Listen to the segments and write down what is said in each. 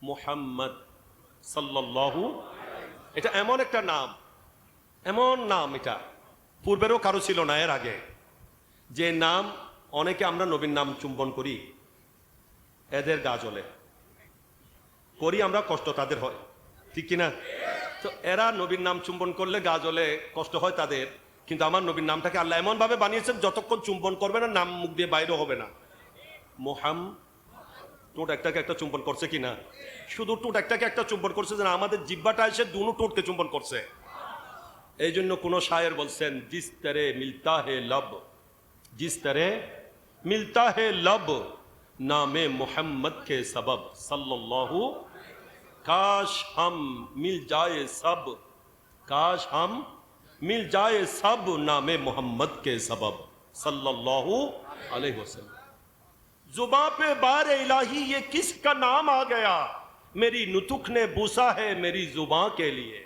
মুহাম্মদ সাল্লাল্লাহু, এটা এমন একটা নাম, এমন নাম, এটা পূর্বেরও কারো ছিল না এর আগে, যে নাম অনেকে আমরা নবীর নাম চুম্বন করি, এদের গা জ্বলে, করি আমরা, কষ্ট তাদের হয়, ঠিক কিনা? তো এরা নবীর নাম চুম্বন করলে গা জ্বলে, কষ্ট হয় তাদের, কিন্তু আমার নবীর নামটাকে আল্লাহ এমন ভাবে বানিয়েছেন যতক্ষণ চুম্বন করবে না নাম মুখ দিয়ে বাইরে হবে না। টোট একটাকে একটা চুম্বন করছে কিনা? শুধু টোট একটাকে একটা চুম্বন করছে, যেন আমাদের জিব্বাটা এসে দুনো টোটকে চুম্বন করছে। এই জন্য কোন শায়ের বলছেন, জিস তরে মিলতা হে लब, जिस तरह मिलता है लब नामे मोहम्मद के सबब सल्लल्लाहु, काश हम मिल जाए सब, काश हम मिल जाए सब नामे मोहम्मद के सबब सल्लल्लाहु अलैहि वसल्लम। जुबां पे बार इलाही ये किसका नाम आ गया, मेरी नुतुक ने बूसा है मेरी जुबां के लिए।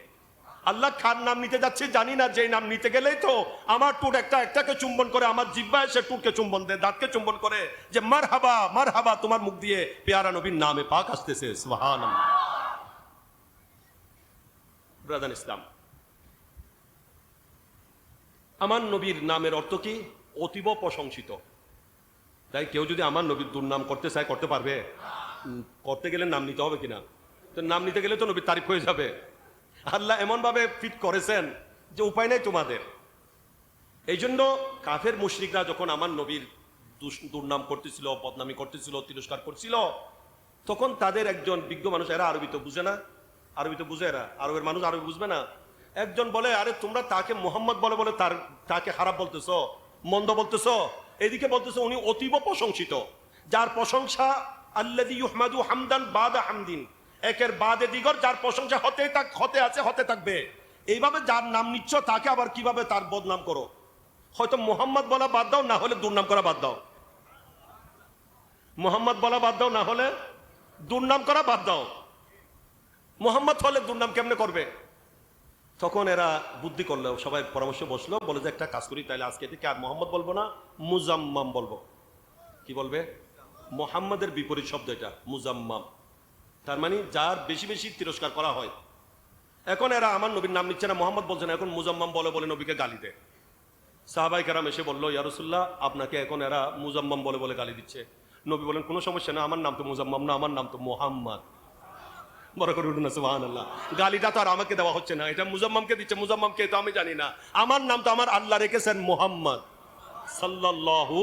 আল্লাহ কার নাম নিতে যাচ্ছে জানি না, যে নাম নিতে গেলেই তো আমার টুট একটাকে চুম্বন করে, আমার জিহ্বা এসে টুটকে চুম্বন দেয়, দাঁতকে চুম্বন করে, যে মারহাবা মারহাবা, তোমার মুখ দিয়ে পেয়ারা নবীর নামে পাক আসতেছে, সুবহানাল্লাহ। ব্রাদার ইসলাম, আমার নবীর নামের অর্থ কি? অতীব প্রশংসিত। তাই কেউ যদি আমার নবীর দুর্নাম করতে চায় করতে পারবে? করতে গেলে নাম নিতে হবে কিনা? তো নাম নিতে গেলে তো নবীর তারিফ হয়ে যাবে। আল্লাহ এমন ভাবে ফিট করেছেন যে উপায় নেই তোমাদের। এই জন্য কাফের মুশরিকরা যখন আমার নবীর দুর্নাম করতেছিল, বদনামি করতেছিল, তিরস্কার করছিল, তখন তাদের একজন বিজ্ঞ মানুষ, এরা আরবি তো বুঝে না, আরবি তো বুঝে, এরা আরবের মানুষ আরবি বুঝবে না, একজন বলে, আরে তোমরা তাকে মোহাম্মদ বলে বলে তাকে খারাপ বলতেছো, মন্দ বলতেছো, এদিকে বলতেছো উনি অতীব প্রশংসিত, যার প্রশংসা আল্লাযী ইউহমাদু হামদান বাদা হামদিন, একের বাদে দিগর, যার প্রশংসা হতে আছে হতে থাকবে। এইভাবে যার নাম নিচ্ছ তাকে আবার কিভাবে তার বদনাম করো? হয়তো মোহাম্মদ বলা বাদ দাও, না হলে দুর্নাম করা বাদ দাও। মোহাম্মদ বলা বাদ দাও, না হলে দুর্নাম করা বাদ দাও। মোহাম্মদ হলে দুর্নাম কেমনে করবে? তখন এরা বুদ্ধি করলো, সবাই পরামর্শ বসলো, বলে যে একটা কাজ করি, তাহলে আজকে থেকে আর মোহাম্মদ বলবো না, মুজাম্মাম বলবো। কি বলবে? মোহাম্মদের বিপরীত শব্দ এটা, মুজাম্মাম, তার মানে যার বেশি বেশি তিরস্কার করা হয়। এখন এরা আমার নবীর নাম নিচ্ছে না, মোহাম্মদ বলছে না, এখন মুজাম্মাম বলে বলে নবীকে গালি দেয়। সাহাবায়ে কেরাম এসে বললো, ইয়া রাসূলুল্লাহ, আপনাকে এখন এরা মুজাম্মাম বলে বলে গালি দিচ্ছে। নবী বলেন, কোনো সমস্যা না, আমার নাম তো মুজাম্মাম না, আমার নাম তো মুহাম্মদ। বড় করে উঠুন না, সুবহানাল্লাহ। গালিটা তো আর আমাকে দেওয়া হচ্ছে না, এটা মুজাম্মামকে দিচ্ছে। মুজাম্মামকে তো আমি জানি না, আমার নাম তো আমার আল্লাহ রেখেছেন মুহাম্মদ সাল্লাল্লাহু